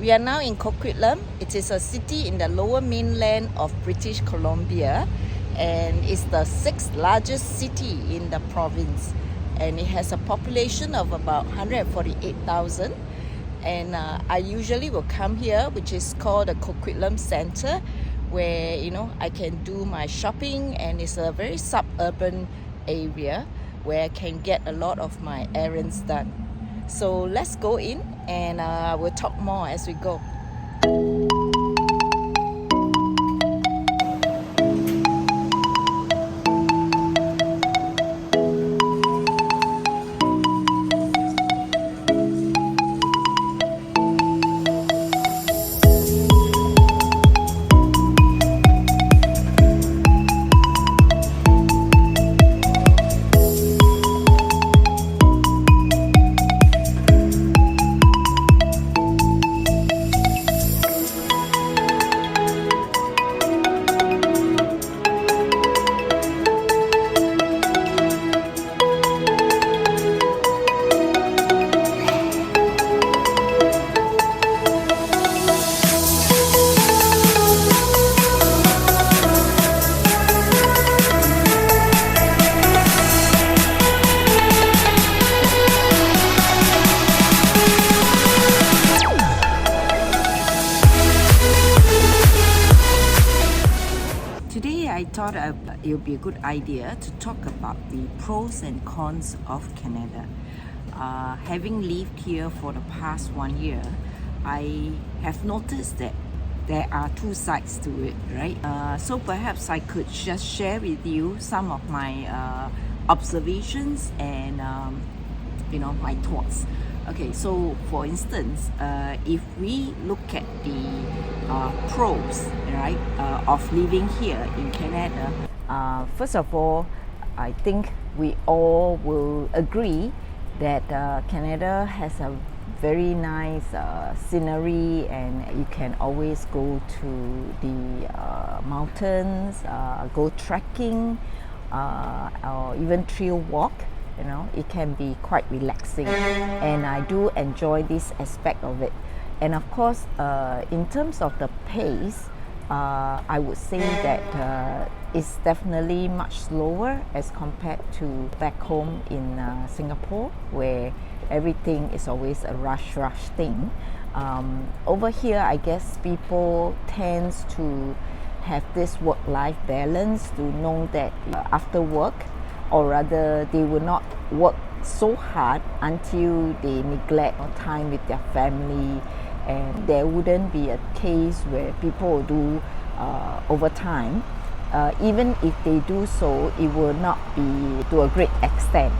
We are now in Coquitlam. It is a city in the lower mainland of British Columbia, and it's the 6th largest city in the province, and it has a population of about 148,000. And I usually will come here, which is called the Coquitlam Center, where I can do my shopping, and it's a very suburban area where I can get a lot of my errands done. So let's go in, and we'll talk more as we go. Today I thought it would be a good idea to talk about the pros and cons of Canada. Having lived here for the past 1 year, I have noticed that there are two sides to it, right? So perhaps I could just share with you some of my observations and my thoughts. Okay, so for instance, if we look at the pros, right, of living here in Canada, first of all, I think we all will agree that Canada has a very nice scenery, and you can always go to the mountains, go trekking, or even trail walk. It can be quite relaxing, and I do enjoy this aspect of it. And of course, in terms of the pace, I would say that it's definitely much slower as compared to back home in Singapore, where everything is always a rush thing. Over here, I guess people tends to have this work-life balance, to know that after work, or rather they will not work so hard until they neglect time with their family, and there wouldn't be a case where people do overtime. Even if they do so, it will not be to a great extent.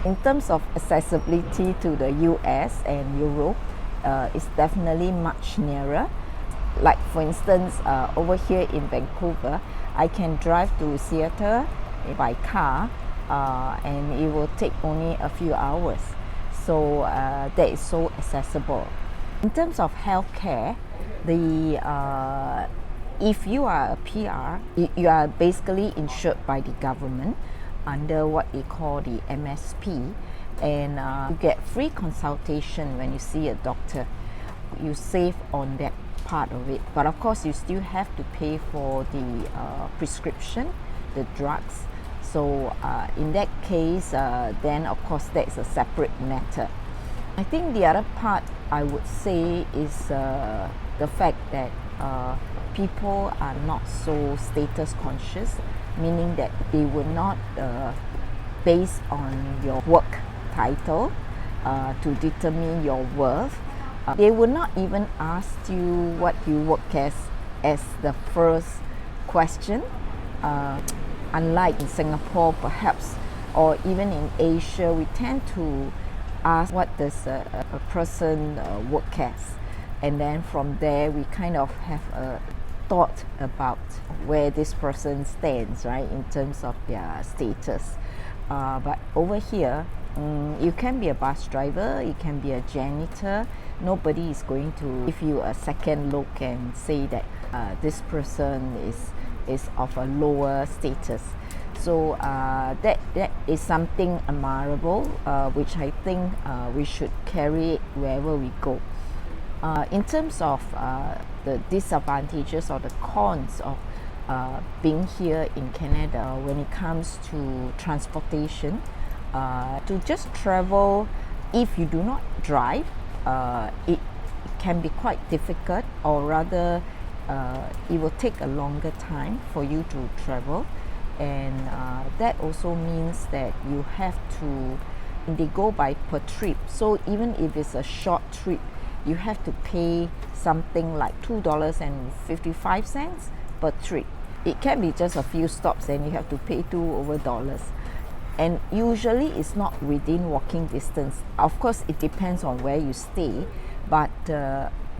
In terms of accessibility to the US and Europe, it's definitely much nearer. Like for instance, over here in Vancouver, I can drive to Seattle by car, and it will take only a few hours. So that is so accessible. In terms of healthcare, if you are a PR, you are basically insured by the government under what they call the MSP, and you get free consultation when you see a doctor. You save on that part of it, but of course you still have to pay for the prescription, the drugs. So in that case, then of course that is a separate matter. I think the other part I would say is the fact that people are not so status conscious, meaning that they will not base on your work title to determine your worth. They will not even ask you what you work as the first question. Unlike in Singapore perhaps, or even in Asia, we tend to ask what does a person work as, and then from there we kind of have a thought about where this person stands, right, in terms of their status. But over here, you can be a bus driver, you can be a janitor. Nobody is going to give you a second look and say that this person is of a lower status. So that is something admirable, which I think we should carry it wherever we go. In terms of the disadvantages or the cons of being here in Canada when it comes to transportation, to just travel, if you do not drive, it can be quite difficult, or rather it will take a longer time for you to travel, and that also means that you have to, they go by per trip, so even if it's a short trip, you have to pay something like $2.55 per trip. It can be just a few stops and you have to pay $2 and usually it's not within walking distance. Of course it depends on where you stay, but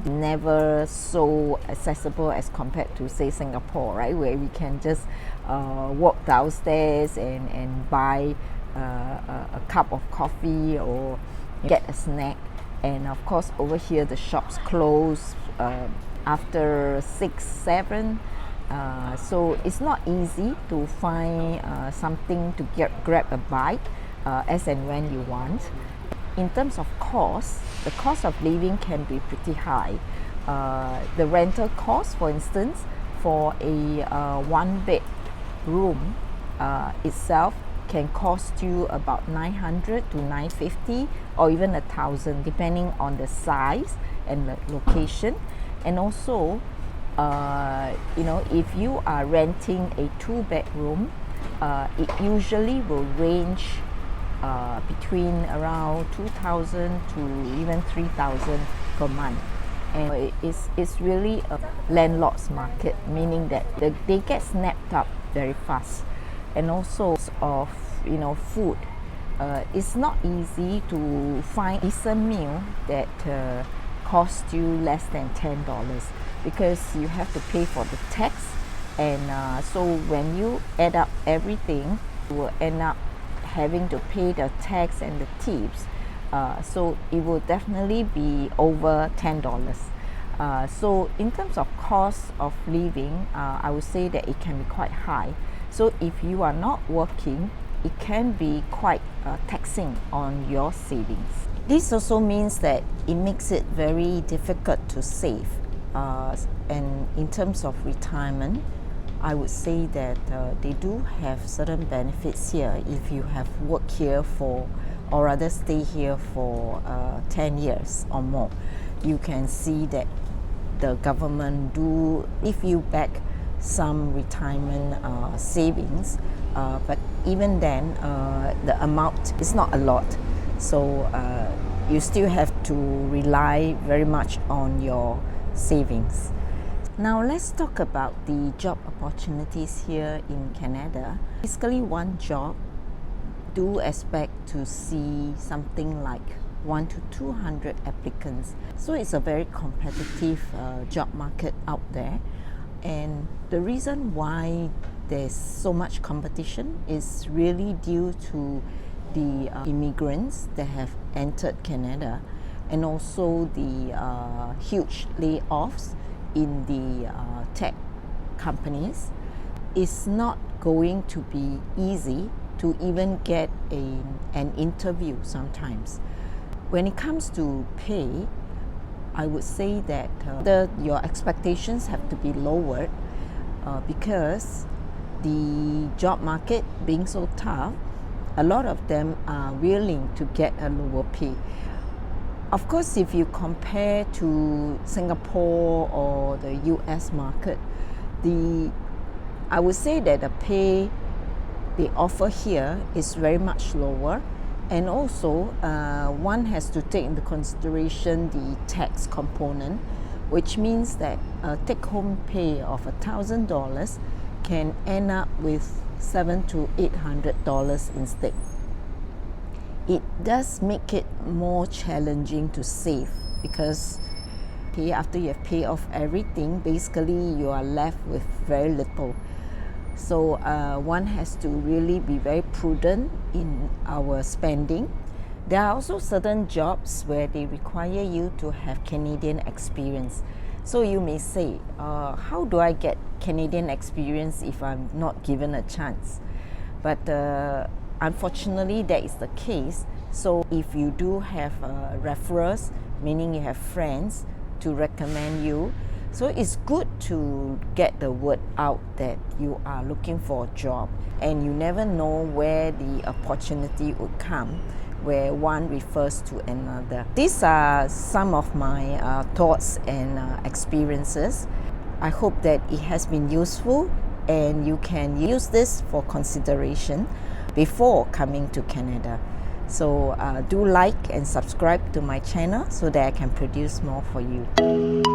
never so accessible as compared to, say, Singapore, right, where we can just walk downstairs and buy a cup of coffee or get a snack. And of course over here the shops close after 6, 7, so it's not easy to find something to grab a bite as and when you want. In terms of cost, the cost of living can be pretty high. The rental cost, for instance, for a one bed room itself can cost you about $900 to $950 or even $1,000, depending on the size and the location. And also, if you are renting a 2-bedroom, it usually will range between around $2,000 to even $3,000 per month. And it's really a landlord's market, meaning that they get snapped up very fast. And also of food, it's not easy to find a decent meal that costs you less than $10, because you have to pay for the tax, and so when you add up everything, you will end up having to pay the tax and the tips, so it will definitely be over $10. So in terms of cost of living, I would say that it can be quite high. So if you are not working, it can be quite taxing on your savings. This also means that it makes it very difficult to save. And in terms of retirement, I would say that they do have certain benefits here if you have worked here for, or rather stay here for 10 years or more. You can see that the government do give you back some retirement savings, but even then the amount is not a lot, so you still have to rely very much on your savings. Now let's talk about the job opportunities here in Canada. Basically, one job do expect to see something like 100 to 200 applicants, so it's a very competitive job market out there. And the reason why there's so much competition is really due to the immigrants that have entered Canada, and also the huge layoffs in the tech companies. It's not going to be easy to even get an interview sometimes. When it comes to pay, I would say that your expectations have to be lowered because the job market being so tough, a lot of them are willing to get a lower pay. Of course, if you compare to Singapore or the US market, I would say that the pay they offer here is very much lower. And also, one has to take into consideration the tax component, which means that a take-home pay of $1,000 can end up with $700 to $800 instead. It does make it more challenging to save, because after you have paid off everything, basically you are left with very little. So one has to really be very prudent in our spending. There are also certain jobs where they require you to have Canadian experience. So you may say, how do I get Canadian experience if I'm not given a chance? But unfortunately, that is the case. So if you do have referrals, meaning you have friends to recommend you. So it's good to get the word out that you are looking for a job, and you never know where the opportunity would come, where one refers to another. These are some of my thoughts and experiences. I hope that it has been useful and you can use this for consideration before coming to Canada. So do like and subscribe to my channel so that I can produce more for you.